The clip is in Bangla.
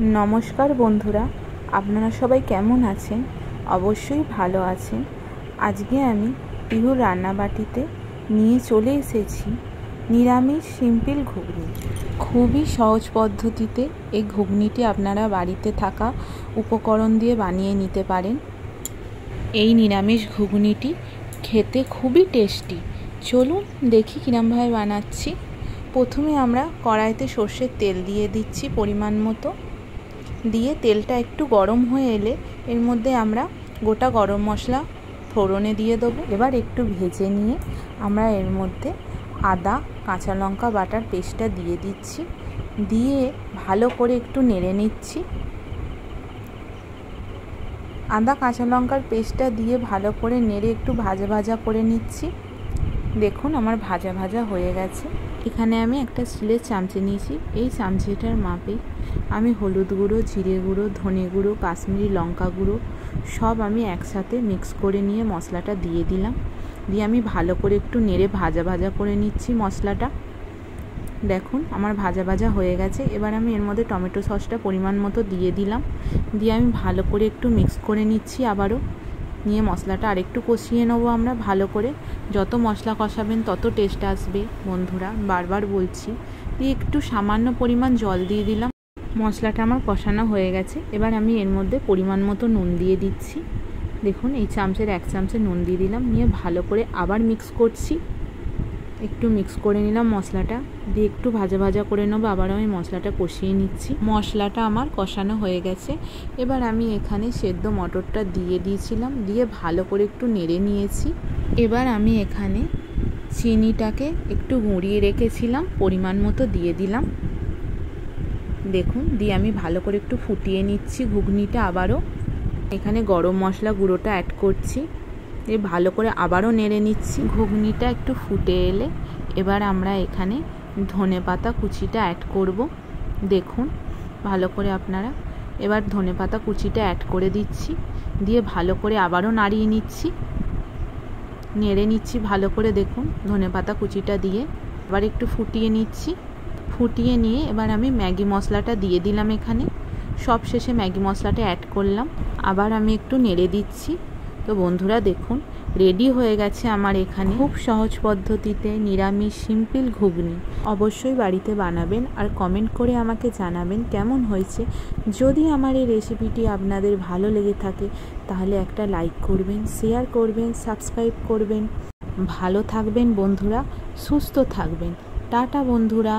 নমস্কার বন্ধুরা, আপনারা সবাই কেমন আছেন? অবশ্যই ভালো আছেন। আজকে আমি পিহুর রান্নাবাটিতে নিয়ে চলে এসেছি নিরামিষ সিম্পল ঘুগনি। খুবই সহজ পদ্ধতিতে এই ঘুগনিটি আপনারা বাড়িতে থাকা উপকরণ দিয়ে বানিয়ে নিতে পারেন। এই নিরামিষ ঘুগনিটি খেতে খুবই টেস্টি। চলুন দেখি কিরমভাবে বানাচ্ছি। প্রথমে আমরা কড়াইতে সর্ষের তেল দিয়ে দিচ্ছি পরিমাণ মতো। দিয়ে তেলটা একটু গরম হয়ে এলে এর মধ্যে আমরা গোটা গরম মশলা ফোড়নে দিয়ে দেবো। এবার একটু ভেজে নিয়ে আমরা এর মধ্যে আদা কাঁচা লঙ্কা বাটার পেস্টটা দিয়ে দিচ্ছি। দিয়ে ভালো করে একটু নেড়ে নিচ্ছি। আদা কাঁচা লঙ্কার পেস্টটা দিয়ে ভালো করে নেড়ে একটু ভাজা ভাজা করে নিচ্ছি। দেখুন আমার ভাজা ভাজা হয়ে গেছে। এখানে আমি একটা স্টিলের চামচে নিয়েছি। এই চামচেটার মাপে আমি হলুদ গুঁড়ো, জিরে গুঁড়ো, ধনে গুঁড়ো, কাশ্মীরি লঙ্কা গুঁড়ো সব আমি একসাথে মিক্স করে নিয়ে মশলাটা দিয়ে দিলাম। দিয়ে আমি ভালো করে একটু নেড়ে ভাজা ভাজা করে নিচ্ছি মশলাটা। দেখুন আমার ভাজা ভাজা হয়ে গেছে। এবার আমি এর মধ্যে টমেটো সসটা পরিমাণ মতো দিয়ে দিলাম। দিয়ে আমি ভালো করে একটু মিক্স করে নিচ্ছি আবারও। নিয়ে মশলাটা আরেকটু কষিয়ে নেবো আমরা ভালো করে। যত মশলা কষাবেন তত টেস্ট আসবে বন্ধুরা, বারবার বলছি। দিয়ে একটু সামান্য পরিমাণ জল দিয়ে দিলাম। মশলাটা আমার কষানো হয়ে গেছে। এবার আমি এর মধ্যে পরিমাণ মতো নুন দিয়ে দিচ্ছি। দেখুন এই চামচের 1 চামচে নুন দিয়ে দিলাম। নিয়ে ভালো করে আবার মিক্স করছি। একটু মিক্স করে নিলাম মশলাটা। দিয়ে একটু ভাজা ভাজা করে নেবো। আবার আমি মশলাটা কষিয়ে নিচ্ছি। মশলাটা আমার কষানো হয়ে গেছে। এবার আমি এখানে সেদ্ধ মটরটা দিয়ে দিয়েছিলাম। দিয়ে ভালো করে একটু নেড়ে নিয়েছি। এবার আমি এখানে চিনিটাকে একটু গুঁড়িয়ে রেখেছিলাম পরিমাণ মতো দিয়ে দিলাম। দেখুন দিয়ে আমি ভালো করে একটু ফুটিয়ে নিচ্ছি ঘুগনিটা আবারও। এখানে গরম মশলা গুঁড়োটা অ্যাড করছি। দিয়ে ভালো করে আবারও নেড়ে নিচ্ছি। ঘুগনিটা একটু ফুটে এলে এবার আমরা এখানে ধনেপাতা কুচিটা অ্যাড করব। দেখুন ভালো করে আপনারা। এবার ধনেপাতা কুচিটা অ্যাড করে দিচ্ছি। দিয়ে ভালো করে আবারও নাড়িয়ে নিচ্ছি, নেড়ে নিচ্ছি ভালো করে। দেখুন ধনেপাতা কুচিটা দিয়ে আবার একটু ফুটিয়ে নিচ্ছি। ফুটিয়ে নিয়ে এবার আমি ম্যাগি মশলাটা দিয়ে দিলাম এখানে। সব শেষে ম্যাগি মশলাটা অ্যাড করলাম। আবার আমি একটু নেড়ে দিচ্ছি। তো বন্ধুরা দেখুন রেডি হয়ে গেছে আমার এখানে খুব সহজ পদ্ধতিতে নিরামিষ সিম্পল ঘুগনি। অবশ্যই বাড়িতে বানাবেন আর কমেন্ট করে আমাকে জানাবেন কেমন হয়েছে। যদি আমার এই রেসিপিটি আপনাদের ভালো লেগে থাকে তাহলে একটা লাইক করবেন, শেয়ার করবেন, সাবস্ক্রাইব করবেন। ভালো থাকবেন বন্ধুরা, সুস্থ থাকবেন। টাটা বন্ধুরা।